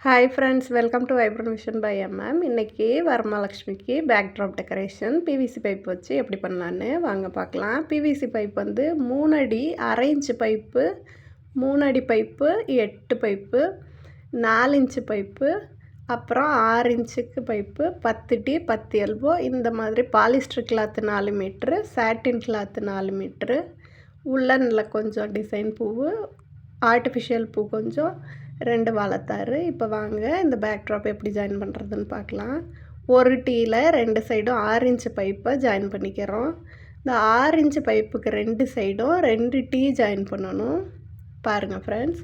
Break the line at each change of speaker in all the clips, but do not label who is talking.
Hi friends, welcome to vibrant vision by MM. இன்றைக்கி வரமகாலட்சுமிக்கு backdrop decoration PVC pipe வச்சு எப்படி பண்ணலான்னு வாங்க பார்க்கலாம். பிவிசி பைப் வந்து 3 அடி 1/2 இன்ச்சு பைப்பு, 3 அடி பைப்பு, 8 பைப்பு, 4 இன்ச்சு பைப்பு, அப்புறம் 6 இன்ச்சுக்கு பைப்பு, 10 டி 10 எல்போ. இந்த மாதிரி பாலிஸ்டர் கிளாத்து 4 மீட்ரு, சாட்டின் கிளாத்து 4 மீட்ரு, உள்ளனில் கொஞ்சம் டிசைன் பூவு, ஆர்டிஃபிஷியல் பூ கொஞ்சம், 2 வாழைத்தார். இப்போ வாங்க இந்த பேக் ட்ராப் எப்படி ஜாயின் பண்ணுறதுன்னு பார்க்கலாம். ஒரு டீயில் 2 சைடும் 6 இன்ச்சு பைப்பை ஜாயின் பண்ணிக்கிறோம். இந்த 6 இன்ச்சு பைப்புக்கு 2 சைடும் 2 டீ ஜாயின் பண்ணணும். பாருங்கள் ஃப்ரெண்ட்ஸ்,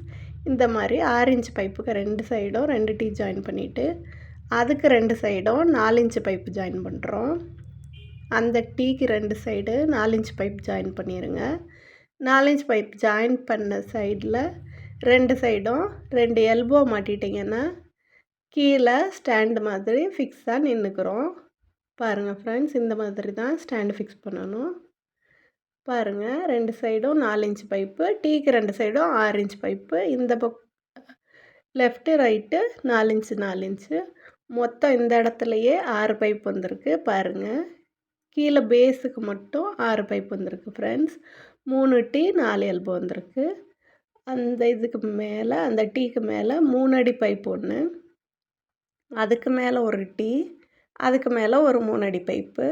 இந்த மாதிரி 6 இன்ச்சு பைப்புக்கு 2 சைடும் 2 டீ ஜாயின் பண்ணிவிட்டு, அதுக்கு 2 சைடும் 4 இன்ச்சு பைப்பு ஜாயின் பண்ணுறோம். அந்த டீக்கு 2 சைடு 4 இன்ச் பைப் ஜாயின் பண்ணிடுங்க. 4 இன்ச் பைப் ஜாயின் பண்ண சைடில் 2 சைடும் 2 எல்போ மாட்டிட்டிங்கன்னா கீழே ஸ்டாண்டு மாதிரி ஃபிக்ஸாக நின்றுக்கிறோம். பாருங்கள் ஃப்ரெண்ட்ஸ், இந்த மாதிரி தான் ஸ்டாண்டு ஃபிக்ஸ் பண்ணணும். பாருங்கள், 2 சைடும் 4 இன்ச் பைப்பு, டீக்கு 2 சைடும் 6 இன்ச் பைப்பு, இந்த லெஃப்ட்டு ரைட்டு 4 இன்ச்சு 4 இன்ச்சு, மொத்தம் இந்த இடத்துலையே 6 பைப் வந்திருக்கு. பாருங்கள், கீழே பேஸுக்கு மட்டும் 6 பைப் வந்திருக்கு ஃப்ரெண்ட்ஸ். 3 டீ 4 எல்போ வந்திருக்கு. அந்த இதுக்கு மேலே, அந்த டீக்கு மேலே 3 அடி பைப் ஒன்று, அதுக்கு மேலே ஒரு டீ, அதுக்கு மேலே ஒரு 3 அடி பைப்பு.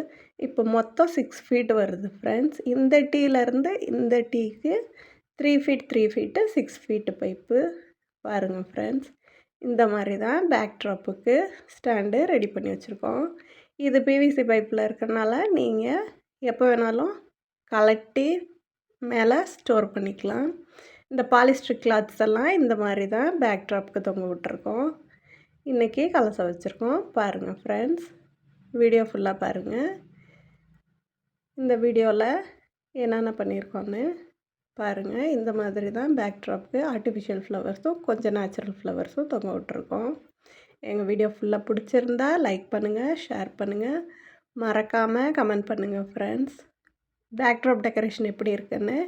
இப்போ மொத்தம் 6 ஃபீட் வருது ஃப்ரெண்ட்ஸ். இந்த டீலேருந்து இந்த டீக்கு 3 ஃபீட் 3 ஃபீட்டு 6 ஃபீட்டு பைப்பு. பாருங்கள் ஃப்ரெண்ட்ஸ், இந்த மாதிரி தான் பேக் ட்ராப்புக்கு ஸ்டாண்டு ரெடி பண்ணி வச்சுருக்கோம். இது பிவிசி பைப்பில் இருக்கிறனால நீங்கள் எப்போ வேணாலும் கலட்டி மேலே ஸ்டோர் பண்ணிக்கலாம். இந்த பாலிஸ்டர் கிளாத்ஸ் எல்லாம் இந்த மாதிரி தான் பேக் ட்ராப்புக்கு தொங்க விட்டுருக்கோம். இன்றைக்கி கலசம் வச்சுருக்கோம். பாருங்கள் ஃப்ரெண்ட்ஸ், வீடியோ ஃபுல்லாக பாருங்கள். இந்த வீடியோவில் என்னென்ன பண்ணியிருக்கோன்னு பாருங்கள். இந்த மாதிரி தான் பேக் ட்ராப்புக்கு ஆர்டிஃபிஷியல் ஃப்ளவர்ஸும் கொஞ்சம் நேச்சுரல் ஃப்ளவர்ஸும் தொங்க விட்டுருக்கோம். எங்கள் வீடியோ ஃபுல்லாக பிடிச்சிருந்தா லைக் பண்ணுங்கள், ஷேர் பண்ணுங்கள், மறக்காமல் கமெண்ட் பண்ணுங்கள் ஃப்ரெண்ட்ஸ். பேக் ட்ராப் டெக்கரேஷன் எப்படி இருக்குன்னு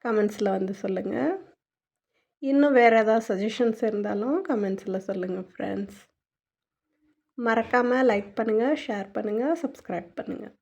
கமெண்ட்ஸில் வந்து சொல்லுங்கள். இன்னும் வேறு ஏதாவது சஜஷன்ஸ் இருந்தாலும் கமெண்ட்ஸில் சொல்லுங்கள் ஃப்ரெண்ட்ஸ். மறக்காமல் லைக் பண்ணுங்கள், ஷேர் பண்ணுங்கள், சப்ஸ்கிரைப் பண்ணுங்கள்.